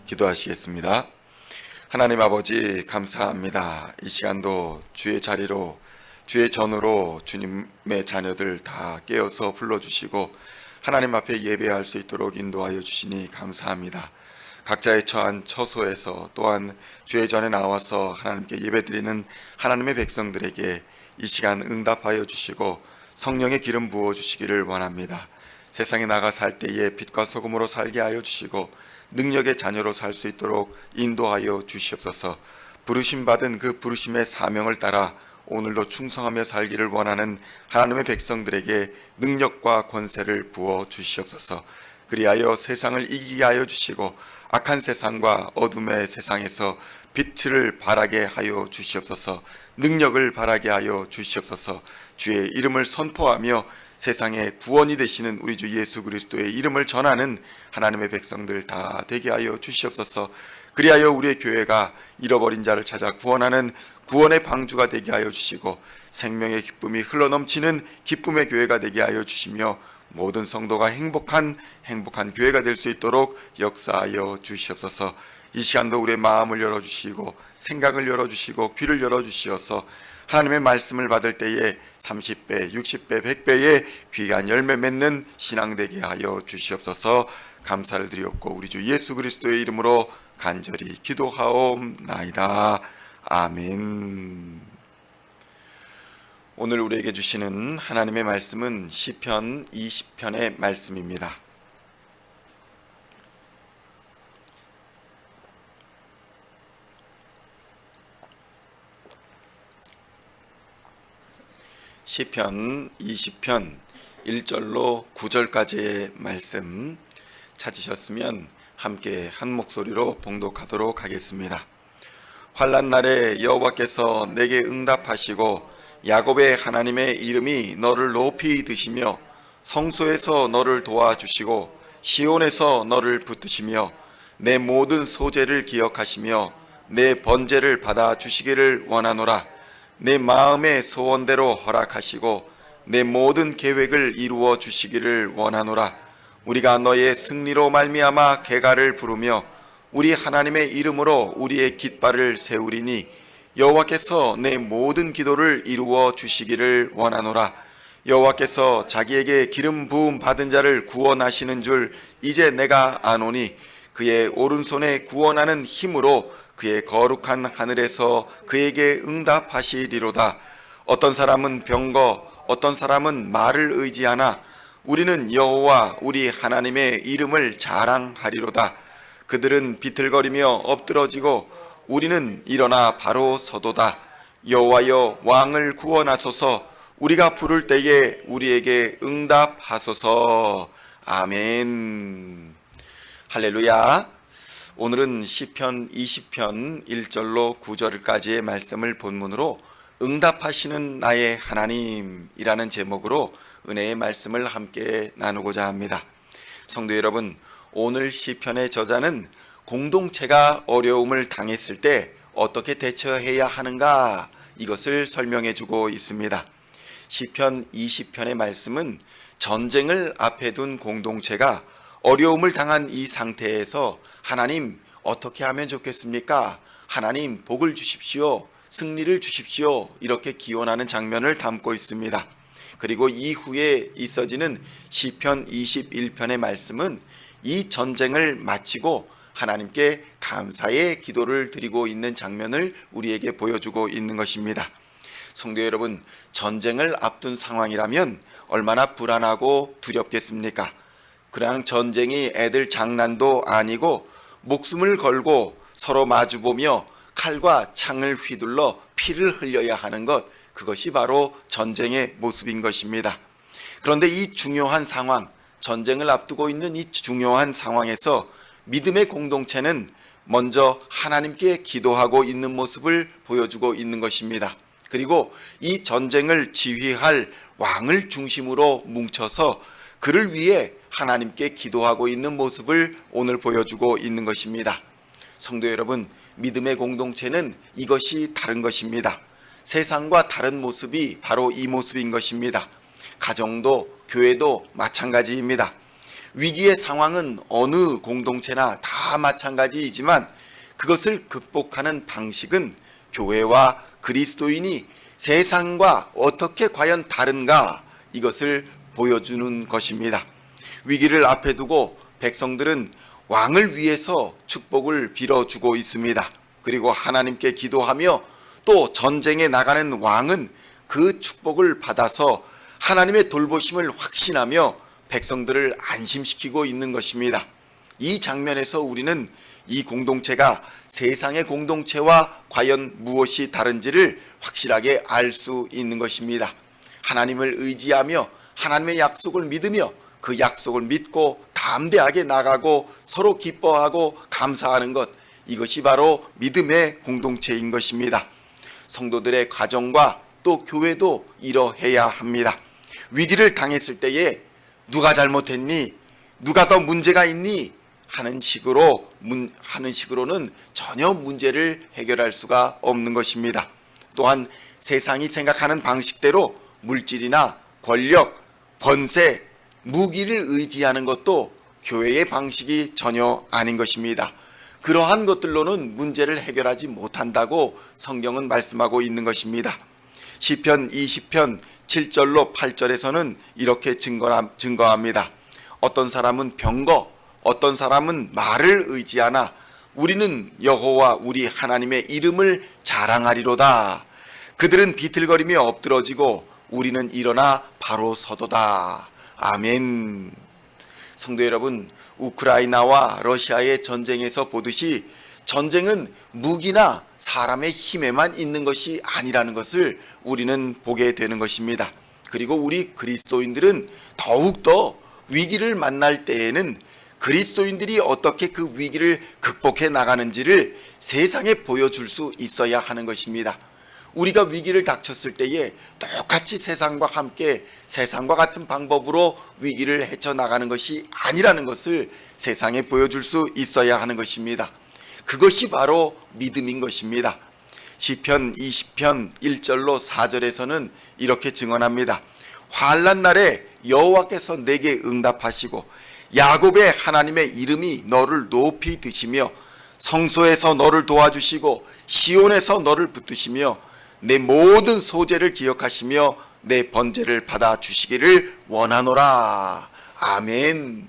기도하시겠습니다. 하나님 아버지 감사합니다. 이 시간도 주의 자리로 주의 전으로 주님의 자녀들 다 깨어서 불러주시고 하나님 앞에 예배할 수 있도록 인도하여 주시니 감사합니다. 각자의 처한 처소에서 또한 주의 전에 나와서 하나님께 예배드리는 하나님의 백성들에게 이 시간 응답하여 주시고 성령의 기름 부어 주시기를 원합니다. 세상에 나가 살 때에 빛과 소금으로 살게 하여 주시고 능력의 자녀로 살 수 있도록 인도하여 주시옵소서. 부르심받은 그 부르심의 사명을 따라 오늘도 충성하며 살기를 원하는 하나님의 백성들에게 능력과 권세를 부어 주시옵소서. 그리하여 세상을 이기게 하여 주시고 악한 세상과 어둠의 세상에서 빛을 발하게 하여 주시옵소서. 능력을 발하게 하여 주시옵소서. 주의 이름을 선포하며 세상의 구원이 되시는 우리 주 예수 그리스도의 이름을 전하는 하나님의 백성들 다 되게 하여 주시옵소서. 그리하여 우리의 교회가 잃어버린 자를 찾아 구원하는 구원의 방주가 되게 하여 주시고 생명의 기쁨이 흘러넘치는 기쁨의 교회가 되게 하여 주시며 모든 성도가 행복한 교회가 될 수 있도록 역사하여 주시옵소서. 이 시간도 우리의 마음을 열어주시고 생각을 열어주시고 귀를 열어주시어서 하나님의 말씀을 받을 때에 30배, 60배, 100배의 귀한 열매 맺는 신앙 되게 하여 주시옵소서. 감사를 드리옵고 우리 주 예수 그리스도의 이름으로 간절히 기도하옵나이다. 아멘. 오늘 우리에게 주시는 하나님의 말씀은 시편 20편의 말씀입니다. 시편 20편 1절로 9절까지의 말씀 찾으셨으면 함께 한 목소리로 봉독하도록 하겠습니다. 환난 날에 여호와께서 내게 응답하시고 야곱의 하나님의 이름이 너를 높이 드시며 성소에서 너를 도와주시고 시온에서 너를 붙드시며 내 모든 소재를 기억하시며 내 번제를 받아주시기를 원하노라. 내 마음의 소원대로 허락하시고 내 모든 계획을 이루어 주시기를 원하노라. 우리가 너의 승리로 말미암아 개가를 부르며 우리 하나님의 이름으로 우리의 깃발을 세우리니 여호와께서 내 모든 기도를 이루어 주시기를 원하노라. 여호와께서 자기에게 기름 부음 받은 자를 구원하시는 줄 이제 내가 아노니 그의 오른손에 구원하는 힘으로 그의 거룩한 하늘에서 그에게 응답하시리로다. 어떤 사람은 병거 어떤 사람은 말을 의지하나 우리는 여호와 우리 하나님의 이름을 자랑하리로다. 그들은 비틀거리며 엎드러지고 우리는 일어나 바로 서도다. 여호와여 왕을 구원하소서. 우리가 부를 때에 우리에게 응답하소서. 아멘. 할렐루야. 오늘은 시편 20편 1절로 9절까지의 말씀을 본문으로 응답하시는 나의 하나님이라는 제목으로 은혜의 말씀을 함께 나누고자 합니다. 성도 여러분, 오늘 시편의 저자는 공동체가 어려움을 당했을 때 어떻게 대처해야 하는가 이것을 설명해 주고 있습니다. 시편 20편의 말씀은 전쟁을 앞에 둔 공동체가 어려움을 당한 이 상태에서 하나님 어떻게 하면 좋겠습니까? 하나님 복을 주십시오. 승리를 주십시오. 이렇게 기원하는 장면을 담고 있습니다. 그리고 이후에 있어지는 시편 21편의 말씀은 이 전쟁을 마치고 하나님께 감사의 기도를 드리고 있는 장면을 우리에게 보여주고 있는 것입니다. 성도 여러분, 전쟁을 앞둔 상황이라면 얼마나 불안하고 두렵겠습니까? 그냥 전쟁이 애들 장난도 아니고 목숨을 걸고 서로 마주보며 칼과 창을 휘둘러 피를 흘려야 하는 것, 그것이 바로 전쟁의 모습인 것입니다. 그런데 이 중요한 상황, 전쟁을 앞두고 있는 이 중요한 상황에서 믿음의 공동체는 먼저 하나님께 기도하고 있는 모습을 보여주고 있는 것입니다. 그리고 이 전쟁을 지휘할 왕을 중심으로 뭉쳐서 그를 위해 하나님께 기도하고 있는 모습을 오늘 보여주고 있는 것입니다. 성도 여러분, 믿음의 공동체는 이것이 다른 것입니다. 세상과 다른 모습이 바로 이 모습인 것입니다. 가정도 교회도 마찬가지입니다. 위기의 상황은 어느 공동체나 다 다 마찬가지이지만 그것을 극복하는 방식은 교회와 그리스도인이 세상과 어떻게 과연 다른가, 이것을 보여주는 것입니다. 위기를 앞에 두고 백성들은 왕을 위해서 축복을 빌어주고 있습니다. 그리고 하나님께 기도하며 또 전쟁에 나가는 왕은 그 축복을 받아서 하나님의 돌보심을 확신하며 백성들을 안심시키고 있는 것입니다. 이 장면에서 우리는 이 공동체가 세상의 공동체와 과연 무엇이 다른지를 확실하게 알 수 있는 것입니다. 하나님을 의지하며 하나님의 약속을 믿으며 그 약속을 믿고 담대하게 나가고 서로 기뻐하고 감사하는 것, 이것이 바로 믿음의 공동체인 것입니다. 성도들의 가정과 또 교회도 이러해야 합니다. 위기를 당했을 때에 누가 잘못했니? 누가 더 문제가 있니? 하는 식으로는 전혀 문제를 해결할 수가 없는 것입니다. 또한 세상이 생각하는 방식대로 물질이나 권력, 권세, 무기를 의지하는 것도 교회의 방식이 전혀 아닌 것입니다. 그러한 것들로는 문제를 해결하지 못한다고 성경은 말씀하고 있는 것입니다. 시편 20편 7절로 8절에서는 이렇게 증거합니다. 어떤 사람은 병거, 어떤 사람은 말을 의지하나 우리는 여호와 우리 하나님의 이름을 자랑하리로다. 그들은 비틀거리며 엎드러지고 우리는 일어나 바로 서도다. 아멘. 성도 여러분, 우크라이나와 러시아의 전쟁에서 보듯이 전쟁은 무기나 사람의 힘에만 있는 것이 아니라는 것을 우리는 보게 되는 것입니다. 그리고 우리 그리스도인들은 더욱더 위기를 만날 때에는 그리스도인들이 어떻게 그 위기를 극복해 나가는지를 세상에 보여줄 수 있어야 하는 것입니다. 우리가 위기를 닥쳤을 때에 똑같이 세상과 함께 세상과 같은 방법으로 위기를 헤쳐나가는 것이 아니라는 것을 세상에 보여줄 수 있어야 하는 것입니다. 그것이 바로 믿음인 것입니다. 시편 20편 1절로 4절에서는 이렇게 증언합니다. 환난 날에 여호와께서 내게 응답하시고 야곱의 하나님의 이름이 너를 높이 드시며 성소에서 너를 도와주시고 시온에서 너를 붙드시며 내 모든 소재를 기억하시며 내 번제를 받아주시기를 원하노라. 아멘.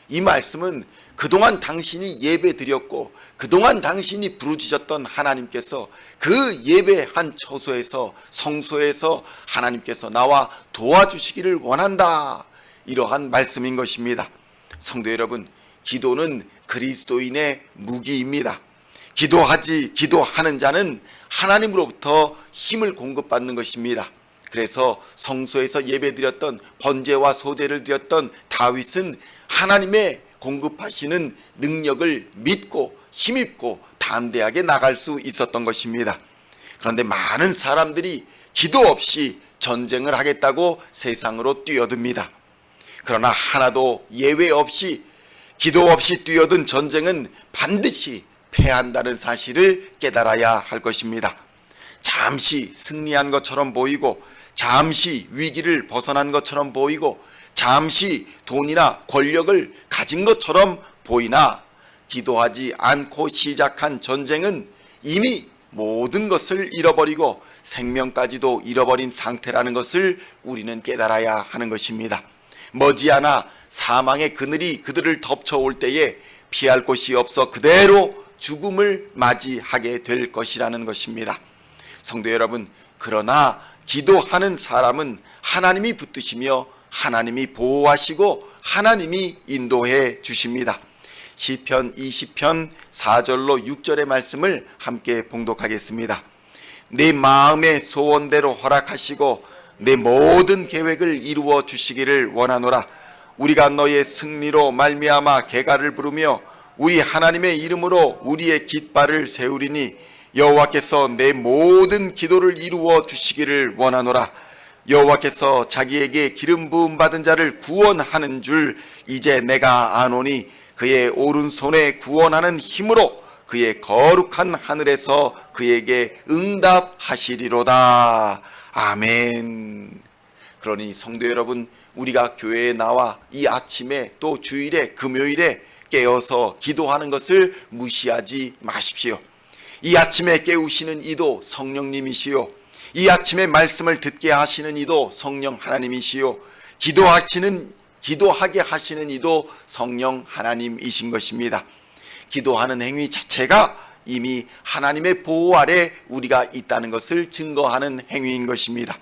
이 말씀은 그동안 당신이 예배드렸고 그동안 당신이 부르짖었던 하나님께서 그 예배한 처소에서 성소에서 하나님께서 나와 도와주시기를 원한다. 이러한 말씀인 것입니다. 성도 여러분, 기도는 그리스도인의 무기입니다. 기도하는 자는 하나님으로부터 힘을 공급받는 것입니다. 그래서 성소에서 예배드렸던 번제와 소제를 드렸던 다윗은 하나님의 공급하시는 능력을 믿고 힘입고 담대하게 나갈 수 있었던 것입니다. 그런데 많은 사람들이 기도 없이 전쟁을 하겠다고 세상으로 뛰어듭니다. 그러나 하나도 예외 없이 기도 없이 뛰어든 전쟁은 반드시 패한다는 사실을 깨달아야 할 것입니다. 잠시 승리한 것처럼 보이고 잠시 위기를 벗어난 것처럼 보이고 잠시 돈이나 권력을 가진 것처럼 보이나 기도하지 않고 시작한 전쟁은 이미 모든 것을 잃어버리고 생명까지도 잃어버린 상태라는 것을 우리는 깨달아야 하는 것입니다. 머지않아 사망의 그늘이 그들을 덮쳐올 때에 피할 곳이 없어 그대로 죽음을 맞이하게 될 것이라는 것입니다. 성도 여러분, 그러나 기도하는 사람은 하나님이 붙드시며 하나님이 보호하시고 하나님이 인도해 주십니다. 시편 20편 4절로 6절의 말씀을 함께 봉독하겠습니다. 내 마음의 소원대로 허락하시고 내 모든 계획을 이루어 주시기를 원하노라. 우리가 너의 승리로 말미암아 개가를 부르며 우리 하나님의 이름으로 우리의 깃발을 세우리니 여호와께서 내 모든 기도를 이루어 주시기를 원하노라. 여호와께서 자기에게 기름 부음 받은 자를 구원하는 줄 이제 내가 아노니 그의 오른손에 구원하는 힘으로 그의 거룩한 하늘에서 그에게 응답하시리로다. 아멘. 그러니 성도 여러분, 우리가 교회에 나와 이 아침에 또 주일에 금요일에 깨어서 기도하는 것을 무시하지 마십시오. 이 아침에 깨우시는 이도 성령님이시요, 이 아침에 말씀을 듣게 하시는 이도 성령 하나님이시요, 기도하게 하시는 이도 성령 하나님이신 것입니다. 기도하는 행위 자체가 이미 하나님의 보호 아래 우리가 있다는 것을 증거하는 행위인 것입니다.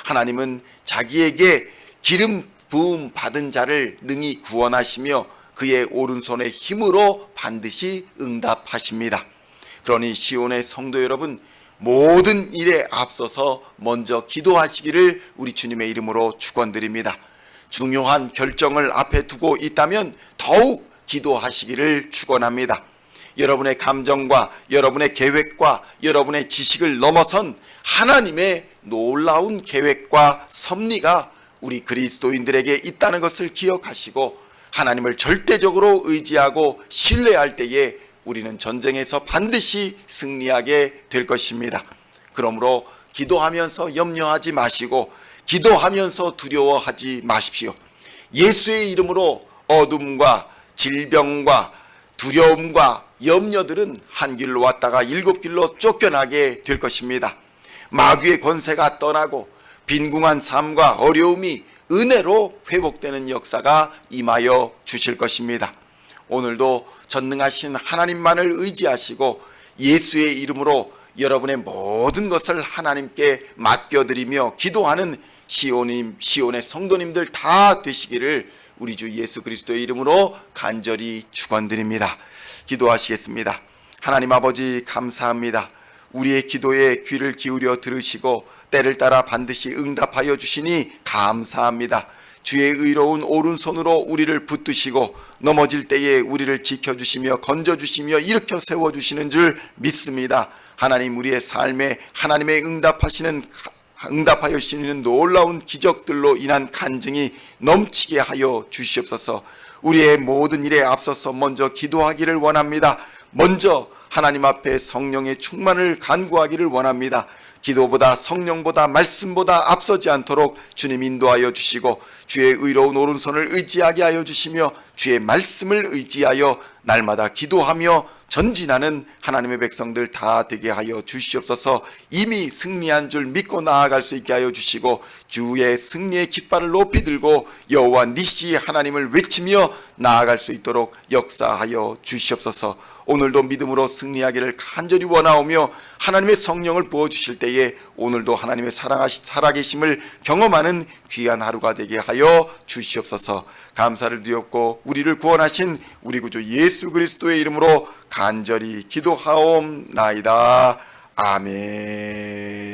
하나님은 자기에게 기름 부음 받은 자를 능히 구원하시며 그의 오른손의 힘으로 반드시 응답하십니다. 그러니 시온의 성도 여러분, 모든 일에 앞서서 먼저 기도하시기를 우리 주님의 이름으로 축원드립니다. 중요한 결정을 앞에 두고 있다면 더욱 기도하시기를 축원합니다. 여러분의 감정과 여러분의 계획과 여러분의 지식을 넘어선 하나님의 놀라운 계획과 섭리가 우리 그리스도인들에게 있다는 것을 기억하시고 하나님을 절대적으로 의지하고 신뢰할 때에 우리는 전쟁에서 반드시 승리하게 될 것입니다. 그러므로 기도하면서 염려하지 마시고 기도하면서 두려워하지 마십시오. 예수의 이름으로 어둠과 질병과 두려움과 염려들은 한 길로 왔다가 일곱 길로 쫓겨나게 될 것입니다. 마귀의 권세가 떠나고 빈궁한 삶과 어려움이 은혜로 회복되는 역사가 임하여 주실 것입니다. 오늘도 전능하신 하나님만을 의지하시고 예수의 이름으로 여러분의 모든 것을 하나님께 맡겨드리며 기도하는 시온의 성도님들 다 되시기를 우리 주 예수 그리스도의 이름으로 간절히 축원드립니다. 기도하시겠습니다. 하나님 아버지, 감사합니다. 우리의 기도에 귀를 기울여 들으시고 때를 따라 반드시 응답하여 주시니 감사합니다. 주의 의로운 오른손으로 우리를 붙드시고 넘어질 때에 우리를 지켜주시며 건져주시며 일으켜 세워주시는 줄 믿습니다. 하나님, 우리의 삶에 하나님의 응답하여 주시는 놀라운 기적들로 인한 간증이 넘치게 하여 주시옵소서. 우리의 모든 일에 앞서서 먼저 기도하기를 원합니다. 먼저 하나님 앞에 성령의 충만을 간구하기를 원합니다. 기도보다 성령보다 말씀보다 앞서지 않도록 주님 인도하여 주시고 주의 의로운 오른손을 의지하게 하여 주시며 주의 말씀을 의지하여 날마다 기도하며 전진하는 하나님의 백성들 다 되게 하여 주시옵소서. 이미 승리한 줄 믿고 나아갈 수 있게 하여 주시고 주의 승리의 깃발을 높이 들고 여호와 니시 하나님을 외치며 나아갈 수 있도록 역사하여 주시옵소서. 오늘도 믿음으로 승리하기를 간절히 원하오며 하나님의 성령을 부어주실 때에 오늘도 하나님의 살아계심을 경험하는 귀한 하루가 되게 하여 주시옵소서. 감사를 드렸고 우리를 구원하신 우리 구주 예수 그리스도의 이름으로 간절히 기도하옵나이다. 아멘.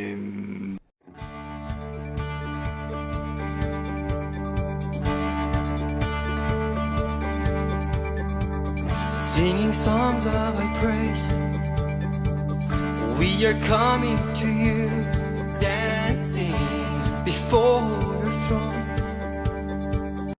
Singing songs of thy praise, we are coming to you, dancing before